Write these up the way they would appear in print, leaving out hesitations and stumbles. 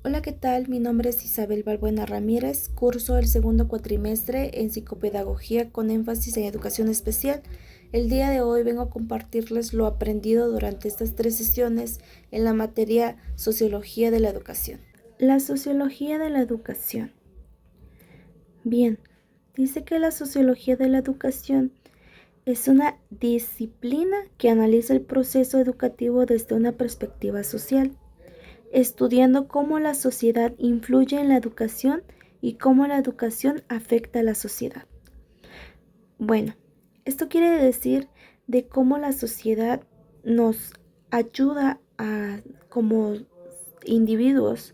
Hola, ¿qué tal? Mi nombre es Isabel Balbuena Ramírez, curso el segundo cuatrimestre en psicopedagogía con énfasis en educación especial. El día de hoy vengo a compartirles lo aprendido durante estas 3 sesiones en la materia Sociología de la Educación. La sociología de la educación. Bien, dice que la sociología de la educación es una disciplina que analiza el proceso educativo desde una perspectiva social, estudiando cómo la sociedad influye en la educación y cómo la educación afecta a la sociedad. Bueno, esto quiere decir de cómo la sociedad nos ayuda a, como individuos,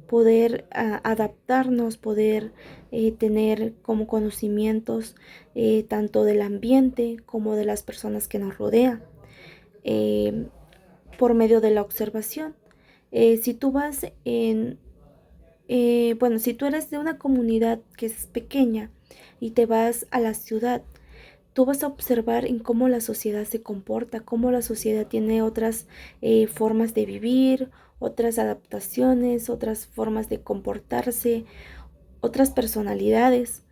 poder adaptarnos, poder tener como conocimientos tanto del ambiente como de las personas que nos rodean, eh, por medio de la observación. Si tú vas si tú eres de una comunidad que es pequeña y te vas a la ciudad, tú vas a observar en cómo la sociedad se comporta, cómo la sociedad tiene otras formas de vivir, otras adaptaciones, otras formas de comportarse, otras personalidades.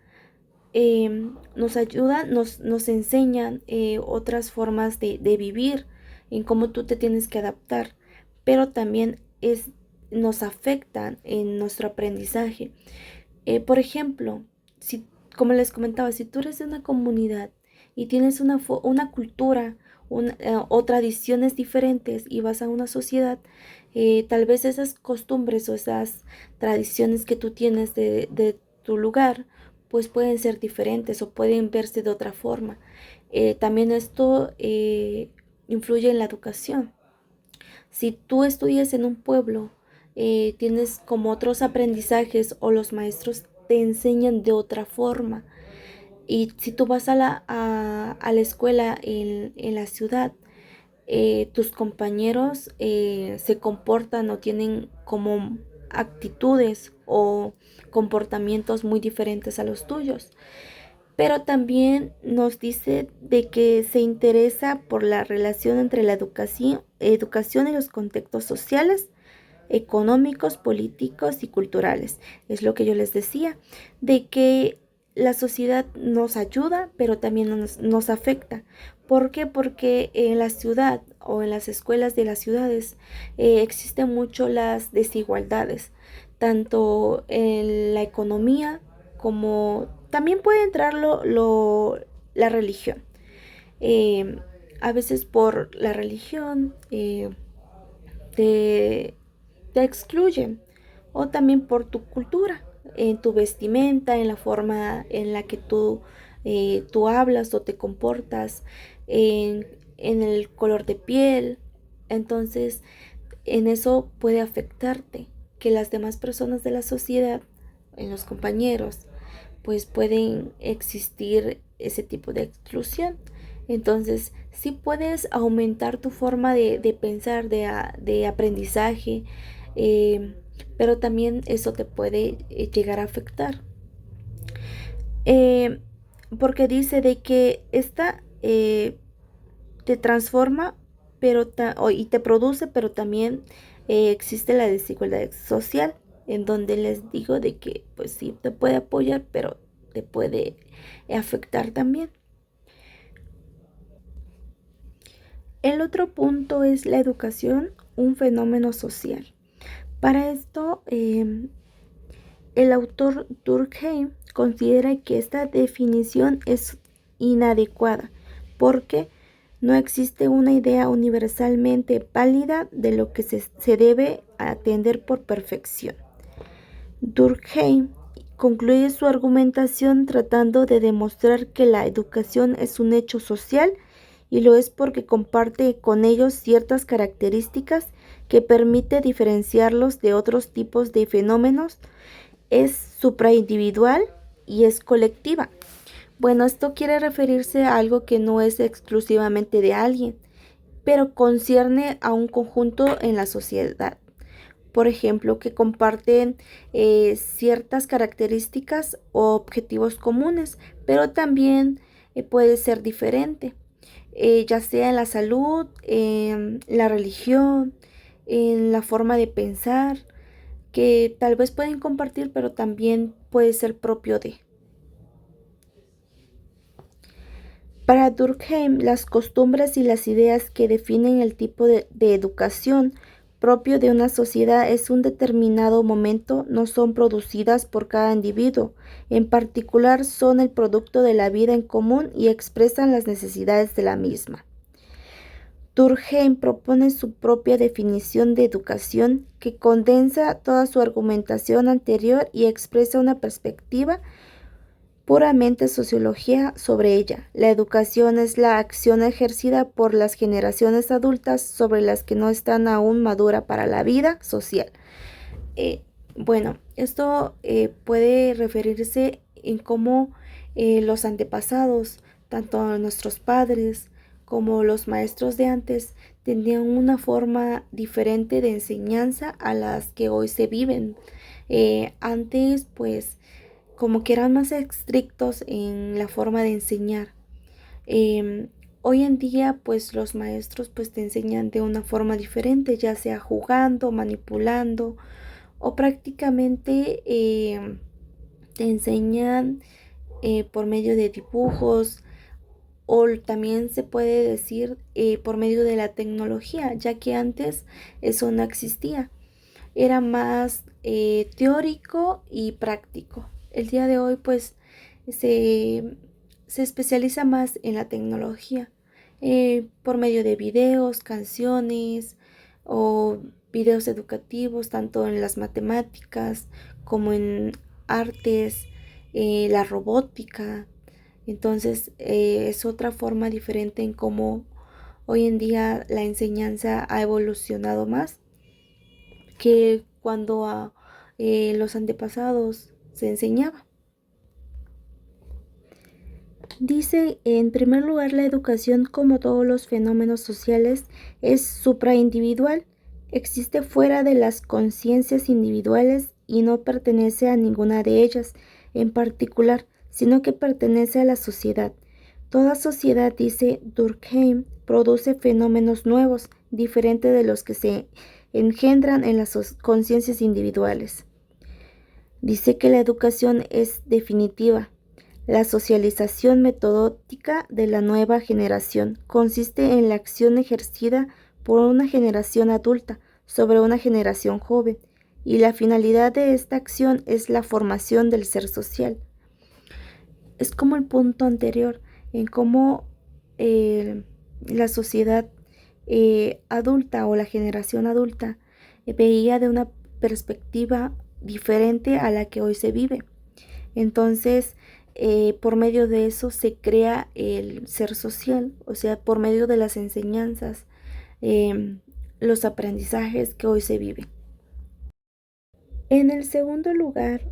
Nos ayudan, nos enseñan otras formas de vivir, en cómo tú te tienes que adaptar, pero también nos afectan en nuestro aprendizaje. Por ejemplo, como les comentaba, si tú eres de una comunidad y tienes una cultura o tradiciones diferentes y vas a una sociedad, tal vez esas costumbres o esas tradiciones que tú tienes de tu lugar, pues pueden ser diferentes o pueden verse de otra forma. También esto influye en la educación. Si tú estudias en un pueblo, tienes como otros aprendizajes o los maestros te enseñan de otra forma. Y si tú vas a la escuela en la ciudad, tus compañeros se comportan o tienen como actitudes o comportamientos muy diferentes a los tuyos. Pero también nos dice de que se interesa por la relación entre la educación y los contextos sociales, económicos, políticos y culturales. Es lo que yo les decía, de que la sociedad nos ayuda, pero también nos afecta. ¿Por qué? Porque en la ciudad o en las escuelas de las ciudades existen mucho las desigualdades, tanto en la economía como también puede entrar la religión. Eh, a veces por la religión te, te excluyen, o también por tu cultura, en tu vestimenta, en la forma en la que tú hablas o te comportas, en el color de piel. Entonces, en eso puede afectarte que las demás personas de la sociedad, en los compañeros, pues pueden existir ese tipo de exclusión. Entonces, sí puedes aumentar tu forma de pensar, de aprendizaje, eh, pero también eso te puede llegar a afectar. Eh, Porque dice de que esta te transforma y te produce, pero también existe la desigualdad social, en donde les digo de que pues sí te puede apoyar, pero te puede afectar también. El otro punto es la educación, un fenómeno social. Para esto, el autor Durkheim considera que esta definición es inadecuada porque no existe una idea universalmente válida de lo que se debe atender por perfección. Durkheim concluye su argumentación tratando de demostrar que la educación es un hecho social y lo es porque comparte con ellos ciertas características que permite diferenciarlos de otros tipos de fenómenos, es supraindividual y es colectiva. Bueno, esto quiere referirse a algo que no es exclusivamente de alguien, pero concierne a un conjunto en la sociedad. Por ejemplo, que comparten ciertas características o objetivos comunes, pero también puede ser diferente, ya sea en la salud, en la religión, en la forma de pensar, que tal vez pueden compartir, pero también puede ser propio de. Para Durkheim, las costumbres y las ideas que definen el tipo de educación propio de una sociedad es un determinado momento, no son producidas por cada individuo. En particular, son el producto de la vida en común y expresan las necesidades de la misma. Durkheim propone su propia definición de educación que condensa toda su argumentación anterior y expresa una perspectiva puramente sociología sobre ella. La educación es la acción ejercida por las generaciones adultas sobre las que no están aún madura para la vida social. Bueno, esto puede referirse en cómo los antepasados, tanto nuestros padres como los maestros de antes, tenían una forma diferente de enseñanza a las que hoy se viven. Antes, pues, como que eran más estrictos en la forma de enseñar. Hoy en día, pues, los maestros, pues, te enseñan de una forma diferente, ya sea jugando, manipulando, o prácticamente te enseñan por medio de dibujos, o también se puede decir por medio de la tecnología, ya que antes eso no existía. Era más teórico y práctico. El día de hoy pues se, se especializa más en la tecnología por medio de videos, canciones o videos educativos, tanto en las matemáticas como en artes, la robótica. Entonces es otra forma diferente en cómo hoy en día la enseñanza ha evolucionado más que cuando a los antepasados se enseñaba. Dice, en primer lugar, la educación, como todos los fenómenos sociales, es supraindividual, existe fuera de las conciencias individuales y no pertenece a ninguna de ellas en particular, sino que pertenece a la sociedad. Toda sociedad, dice Durkheim, produce fenómenos nuevos, diferentes de los que se engendran en las conciencias individuales. Dice que la educación es definitiva. La socialización metodológica de la nueva generación consiste en la acción ejercida por una generación adulta sobre una generación joven, y la finalidad de esta acción es la formación del ser social. Es como el punto anterior, en cómo la sociedad adulta o la generación adulta veía de una perspectiva diferente a la que hoy se vive. Entonces, por medio de eso se crea el ser social, o sea, por medio de las enseñanzas, los aprendizajes que hoy se viven. En el segundo lugar,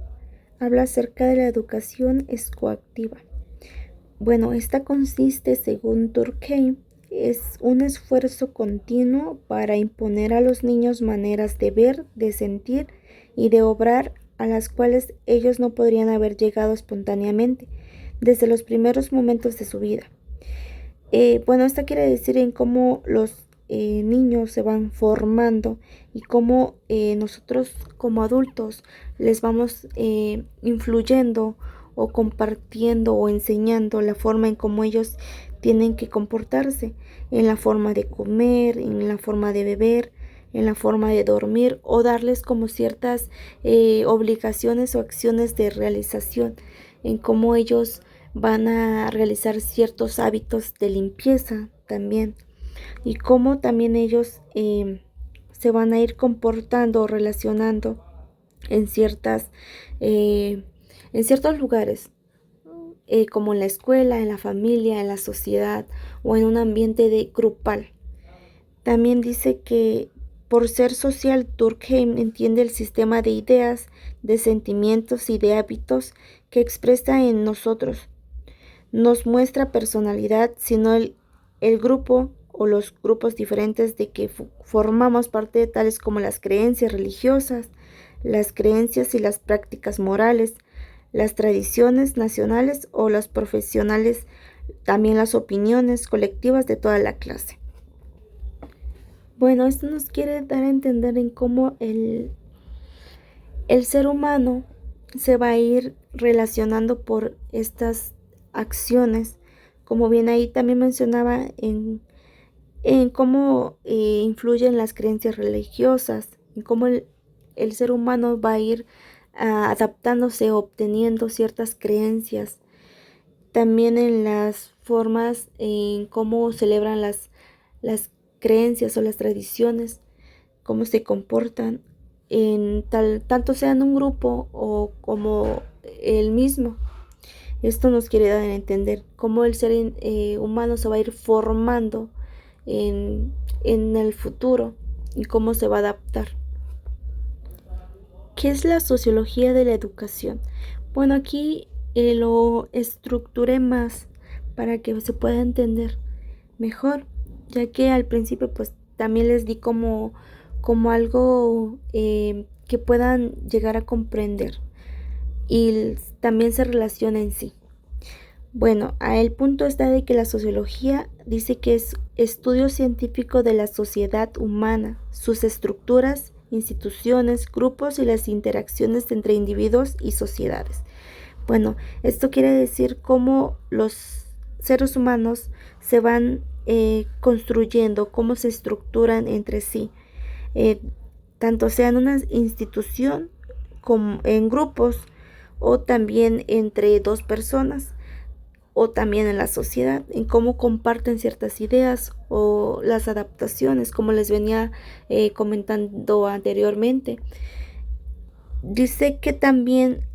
habla acerca de la educación coactiva. Bueno, esta consiste, según Durkheim, es un esfuerzo continuo para imponer a los niños maneras de ver, de sentir y de obrar a las cuales ellos no podrían haber llegado espontáneamente desde los primeros momentos de su vida. Bueno, esto quiere decir en cómo los niños se van formando y cómo nosotros como adultos les vamos influyendo o compartiendo o enseñando la forma en cómo ellos tienen que comportarse, en la forma de comer, en la forma de beber, en la forma de dormir, o darles como ciertas obligaciones o acciones de realización, en cómo ellos van a realizar ciertos hábitos de limpieza también, y cómo también ellos se van a ir comportando o relacionando en en ciertos lugares, como en la escuela, en la familia, en la sociedad o en un ambiente grupal. También dice que por ser social, Durkheim entiende el sistema de ideas, de sentimientos y de hábitos que expresa en nosotros. Nos muestra personalidad, sino el grupo o los grupos diferentes de que formamos parte, tales como las creencias religiosas, las creencias y las prácticas morales, las tradiciones nacionales o las profesionales, también las opiniones colectivas de toda la clase. Bueno, esto nos quiere dar a entender en cómo El ser humano se va a ir relacionando por estas acciones, como bien ahí también mencionaba en cómo influyen las creencias religiosas, en cómo el ser humano va a ir adaptándose, obteniendo ciertas creencias, también en las formas en cómo celebran las creencias o las tradiciones, cómo se comportan, tanto sea en un grupo o como el mismo. Esto nos quiere dar a entender cómo el ser humano se va a ir formando en, en el futuro y cómo se va a adaptar. ¿Qué es la sociología de la educación? Bueno, aquí lo estructuré más para que se pueda entender mejor, ya que al principio pues también les di como algo que puedan llegar a comprender y también se relaciona en sí. Bueno, el punto está de que la sociología dice que es estudio científico de la sociedad humana, sus estructuras, instituciones, grupos y las interacciones entre individuos y sociedades. Bueno, esto quiere decir cómo los seres humanos se van construyendo, cómo se estructuran entre sí, eh, tanto sea en una institución como en grupos o también entre dos personas o también en la sociedad, en cómo comparten ciertas ideas o las adaptaciones, como les venía comentando anteriormente. Dice que también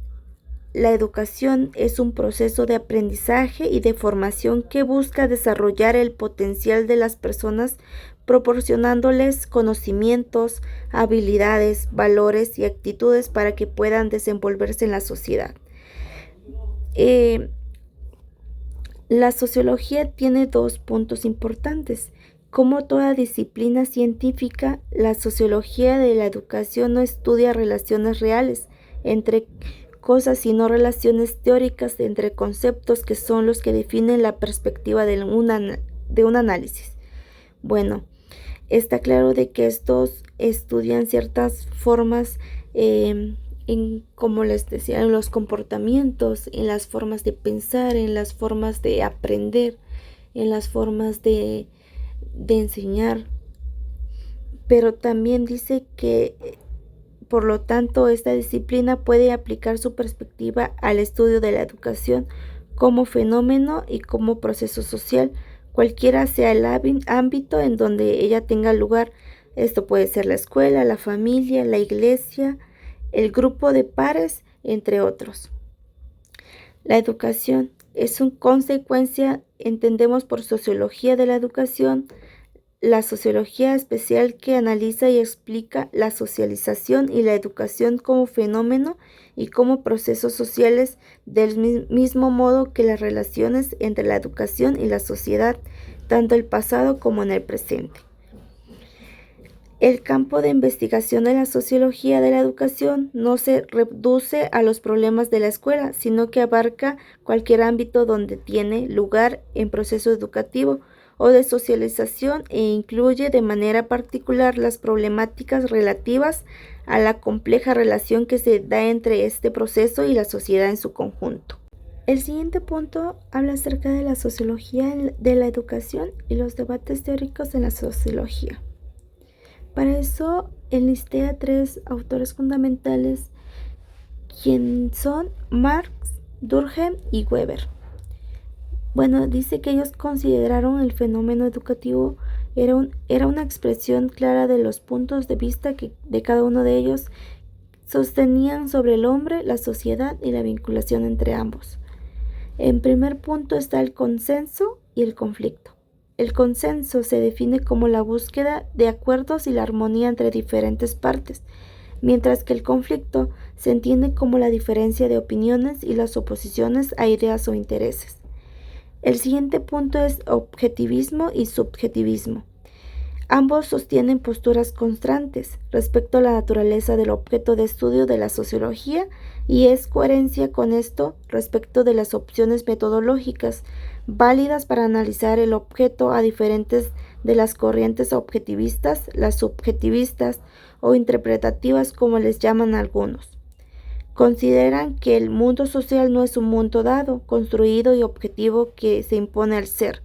la educación es un proceso de aprendizaje y de formación que busca desarrollar el potencial de las personas proporcionándoles conocimientos, habilidades, valores y actitudes para que puedan desenvolverse en la sociedad. La sociología tiene dos puntos importantes. Como toda disciplina científica, la sociología de la educación no estudia relaciones reales entre cosas, sino relaciones teóricas entre conceptos que son los que definen la perspectiva de un análisis. Bueno, está claro de que estos estudian ciertas formas como les decía, en los comportamientos, en las formas de pensar, en las formas de aprender, en las formas de enseñar. Pero también dice que, por lo tanto, esta disciplina puede aplicar su perspectiva al estudio de la educación como fenómeno y como proceso social, cualquiera sea el ámbito en donde ella tenga lugar. Esto puede ser la escuela, la familia, la iglesia, el grupo de pares, entre otros. La educación es una consecuencia, entendemos por sociología de la educación, la sociología especial que analiza y explica la socialización y la educación como fenómeno y como procesos sociales del mismo modo que las relaciones entre la educación y la sociedad, tanto en el pasado como en el presente. El campo de investigación de la sociología de la educación no se reduce a los problemas de la escuela, sino que abarca cualquier ámbito donde tiene lugar en proceso educativo o de socialización e incluye de manera particular las problemáticas relativas a la compleja relación que se da entre este proceso y la sociedad en su conjunto. El siguiente punto habla acerca de la sociología de la educación y los debates teóricos en la sociología. Para eso enlisté a 3 autores fundamentales, quienes son Marx, Durkheim y Weber. Bueno, dice que ellos consideraron el fenómeno educativo era una expresión clara de los puntos de vista que de cada uno de ellos sostenían sobre el hombre, la sociedad y la vinculación entre ambos. En primer punto está el consenso y el conflicto. El consenso se define como la búsqueda de acuerdos y la armonía entre diferentes partes, mientras que el conflicto se entiende como la diferencia de opiniones y las oposiciones a ideas o intereses. El siguiente punto es objetivismo y subjetivismo. Ambos sostienen posturas constantes respecto a la naturaleza del objeto de estudio de la sociología y es coherencia con esto respecto de las opciones metodológicas válidas para analizar el objeto a diferentes de las corrientes objetivistas, las subjetivistas o interpretativas como les llaman algunos. Consideran que el mundo social no es un mundo dado, construido y objetivo que se impone al ser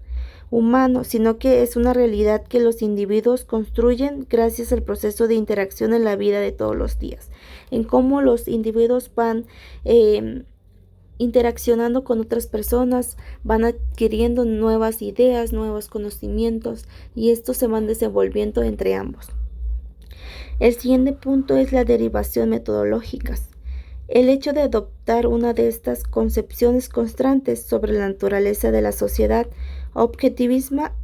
humano, sino que es una realidad que los individuos construyen gracias al proceso de interacción en la vida de todos los días, en cómo los individuos van interaccionando con otras personas, van adquiriendo nuevas ideas, nuevos conocimientos y estos se van desenvolviendo entre ambos. El siguiente punto es la derivación metodológicas. El hecho de adoptar una de estas concepciones constantes sobre la naturaleza de la sociedad objetivista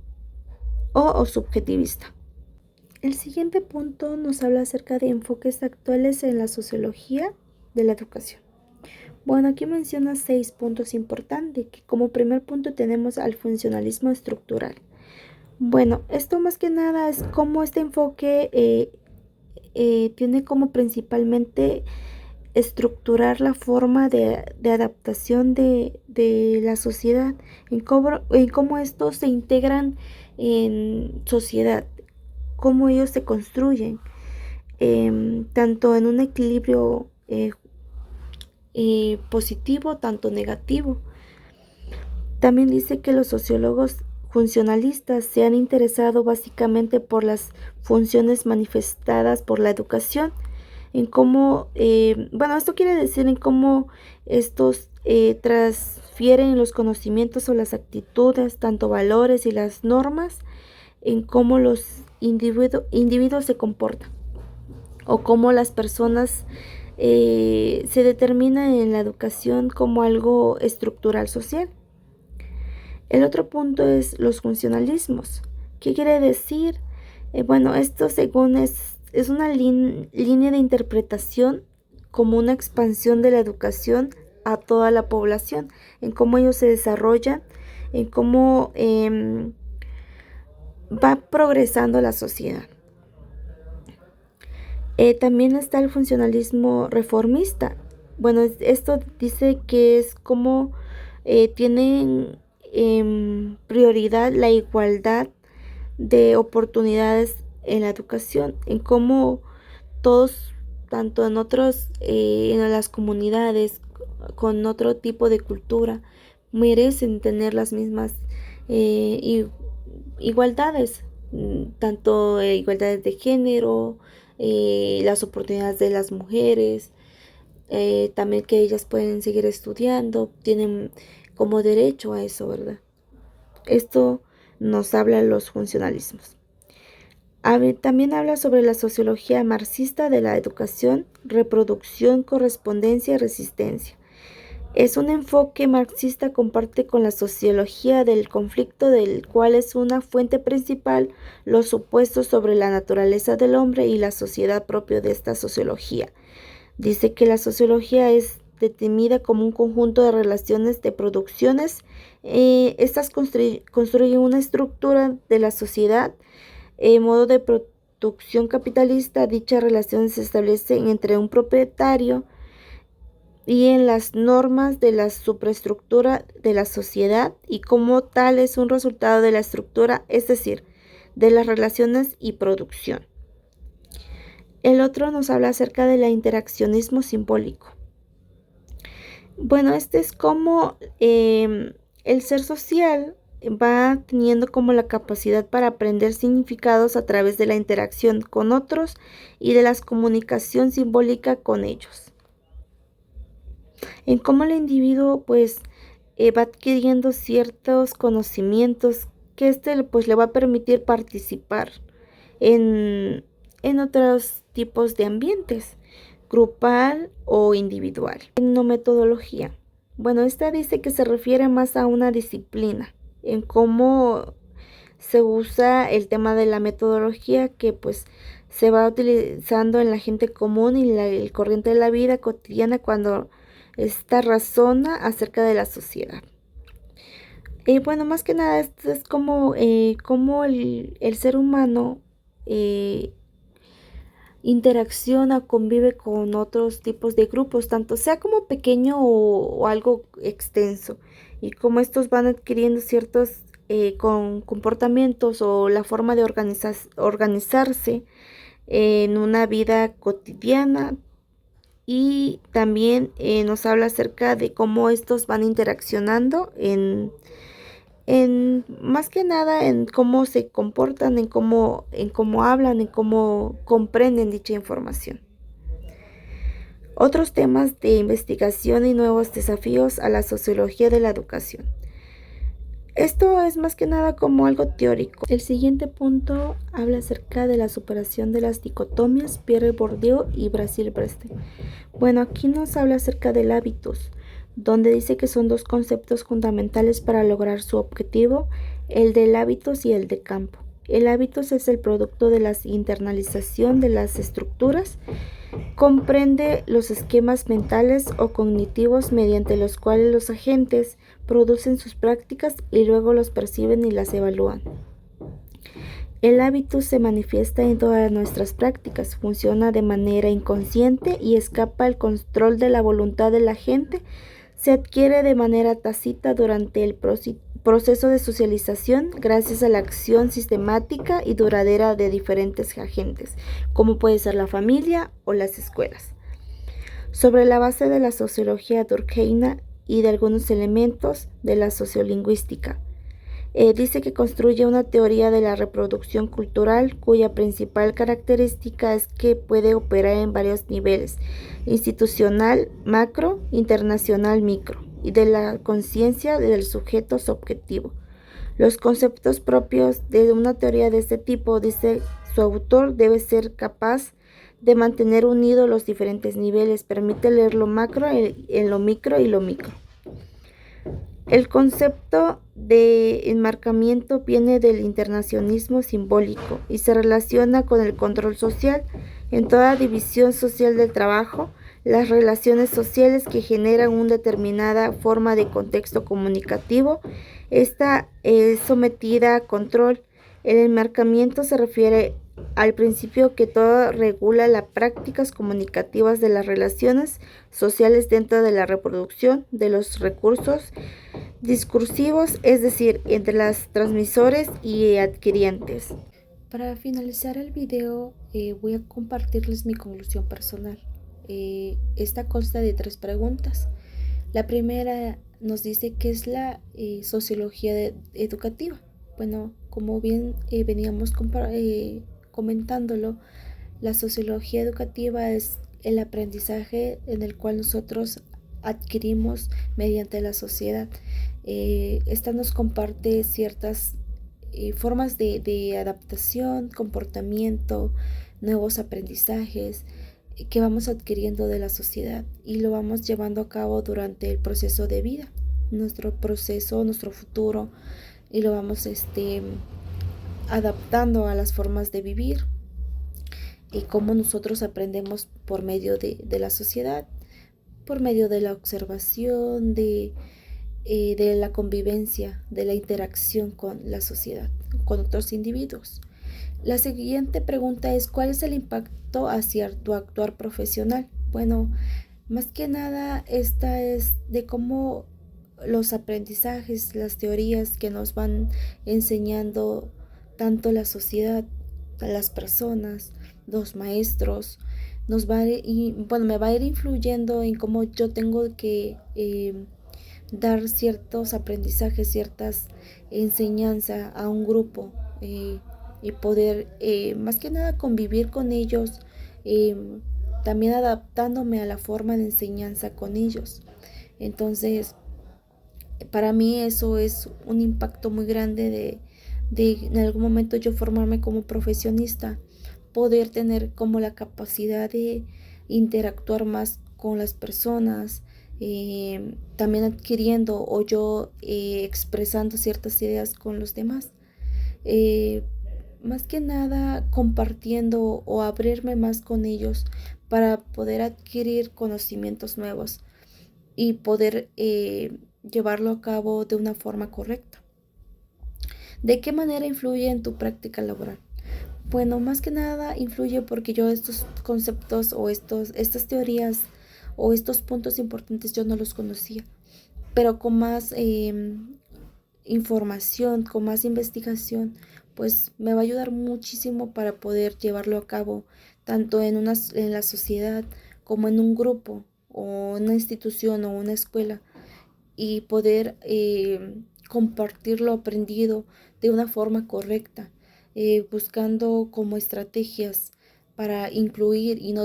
o subjetivista. El siguiente punto nos habla acerca de enfoques actuales en la sociología de la educación. Bueno, aquí menciona 6 puntos importantes, que como primer punto tenemos al funcionalismo estructural. Bueno, esto más que nada es cómo este enfoque tiene como principalmente estructurar la forma de adaptación de la sociedad, en cómo estos se integran en sociedad, cómo ellos se construyen, tanto en un equilibrio positivo, tanto negativo. También dice que los sociólogos funcionalistas se han interesado básicamente por las funciones manifestadas por la educación, en cómo, esto quiere decir en cómo estos transfieren los conocimientos o las actitudes, tanto valores y las normas, en cómo los individuos se comportan o cómo las personas se determinan en la educación como algo estructural social. El otro punto es los funcionalismos. ¿Qué quiere decir? Esto según es una línea de interpretación como una expansión de la educación a toda la población, en cómo ellos se desarrollan, en cómo va progresando la sociedad. También está el funcionalismo reformista. Bueno, esto dice que es como tienen prioridad la igualdad de oportunidades en la educación, en cómo todos, tanto en en las comunidades, con otro tipo de cultura, merecen tener las mismas igualdades, tanto igualdades de género, las oportunidades de las mujeres, también que ellas pueden seguir estudiando, tienen como derecho a eso, ¿verdad? Esto nos habla de los funcionalismos. También habla sobre la sociología marxista de la educación, reproducción, correspondencia y resistencia. Es un enfoque marxista comparte con la sociología del conflicto, del cual es una fuente principal los supuestos sobre la naturaleza del hombre y la sociedad propio de esta sociología. Dice que la sociología es definida como un conjunto de relaciones de producciones. Estas construyen una estructura de la sociedad, modo de producción capitalista. Dichas relaciones se establecen entre un propietario y en las normas de la superestructura de la sociedad y como tal es un resultado de la estructura, es decir, de las relaciones y producción. El otro nos habla acerca del interaccionismo simbólico. Bueno, este es como el ser social va teniendo como la capacidad para aprender significados a través de la interacción con otros y de la comunicación simbólica con ellos. En cómo el individuo va adquiriendo ciertos conocimientos que le va a permitir participar en otros tipos de ambientes, grupal o individual. Metodología. Bueno, esta dice que se refiere más a una disciplina, en cómo se usa el tema de la metodología que se va utilizando en la gente común y el corriente de la vida cotidiana cuando esta razona acerca de la sociedad. Más que nada esto es como el ser humano interacciona, convive con otros tipos de grupos, tanto sea como pequeño o algo extenso, y cómo estos van adquiriendo ciertos con comportamientos o la forma de organizarse en una vida cotidiana y también nos habla acerca de cómo estos van interaccionando en más que nada en cómo se comportan, en cómo hablan, en cómo comprenden dicha información. Otros temas de investigación y nuevos desafíos a la sociología de la educación. Esto es más que nada como algo teórico. El siguiente punto habla acerca de la superación de las dicotomías, Pierre Bourdieu y Basil Bernstein. Bueno, aquí nos habla acerca del hábitus, donde dice que son dos conceptos fundamentales para lograr su objetivo, el del hábitus y el de campo. El hábitus es el producto de la internalización de las estructuras. Comprende los esquemas mentales o cognitivos mediante los cuales los agentes producen sus prácticas y luego los perciben y las evalúan. El hábitus se manifiesta en todas nuestras prácticas, funciona de manera inconsciente y escapa al control de la voluntad del agente. Se adquiere de manera tácita durante el proceso de socialización gracias a la acción sistemática y duradera de diferentes agentes, como puede ser la familia o las escuelas. Sobre la base de la sociología durkheimiana y de algunos elementos de la sociolingüística, dice que construye una teoría de la reproducción cultural cuya principal característica es que puede operar en varios niveles: institucional, macro, internacional, micro, y de la conciencia del sujeto subjetivo. Los conceptos propios de una teoría de este tipo, dice su autor, debe ser capaz de mantener unidos los diferentes niveles, permite leer lo macro en lo micro y lo micro. El concepto de enmarcamiento viene del internacionalismo simbólico y se relaciona con el control social. En toda división social del trabajo, las relaciones sociales que generan una determinada forma de contexto comunicativo, esta es sometida a control. El enmarcamiento se refiere al principio que todo regula las prácticas comunicativas de las relaciones sociales dentro de la reproducción de los recursos discursivos, es decir, entre los transmisores y adquirientes. Para finalizar el video, voy a compartirles mi conclusión personal. Esta consta de 3 preguntas. La primera nos dice qué es la sociología educativa. Bueno, como bien veníamos comentándolo, la sociología educativa es el aprendizaje en el cual nosotros adquirimos mediante la sociedad. Esta nos comparte ciertas formas de adaptación, comportamiento, nuevos aprendizajes que vamos adquiriendo de la sociedad y lo vamos llevando a cabo durante el proceso de vida, nuestro proceso, nuestro futuro, y lo vamos adaptando a las formas de vivir y cómo nosotros aprendemos por medio de la sociedad, por medio de la observación, de la convivencia, de la interacción con la sociedad, con otros individuos. La siguiente pregunta es: ¿cuál es el impacto hacia tu actuar profesional? Bueno, más que nada esta es de cómo los aprendizajes, las teorías que nos van enseñando tanto la sociedad, las personas, los maestros, me va a ir influyendo en cómo yo tengo que dar ciertos aprendizajes, ciertas enseñanzas a un grupo y poder más que nada convivir con ellos, también adaptándome a la forma de enseñanza con ellos. Entonces, para mí eso es un impacto muy grande de en algún momento yo formarme como profesionista, poder tener como la capacidad de interactuar más con las personas, también adquiriendo o yo expresando ciertas ideas con los demás. Más que nada compartiendo o abrirme más con ellos para poder adquirir conocimientos nuevos y poder llevarlo a cabo de una forma correcta. ¿De qué manera influye en tu práctica laboral? Bueno, más que nada influye porque yo estos conceptos o estas teorías o estos puntos importantes yo no los conocía, pero con más información, con más investigación, pues me va a ayudar muchísimo para poder llevarlo a cabo tanto en la sociedad como en un grupo o una institución o una escuela y poder compartir lo aprendido de una forma correcta, buscando como estrategias para incluir y no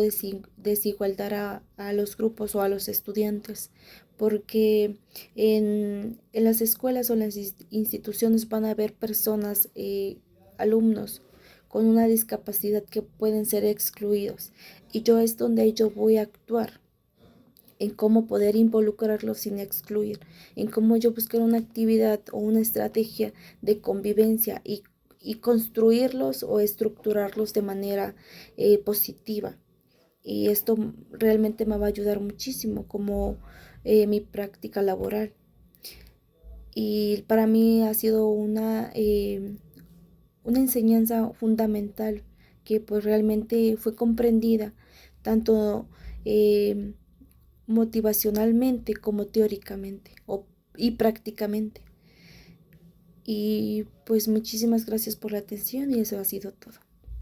desigualdar a los grupos o a los estudiantes, porque en las escuelas o en las instituciones van a haber personas, alumnos con una discapacidad que pueden ser excluidos, y yo es donde yo voy a actuar en cómo poder involucrarlos sin excluir, en cómo yo buscar una actividad o una estrategia de convivencia y construirlos o estructurarlos de manera positiva. Y esto realmente me va a ayudar muchísimo como mi práctica laboral. Y para mí ha sido una enseñanza fundamental que pues realmente fue comprendida tanto eh, motivacionalmente como teóricamente y prácticamente. Y pues muchísimas gracias por la atención y eso ha sido todo.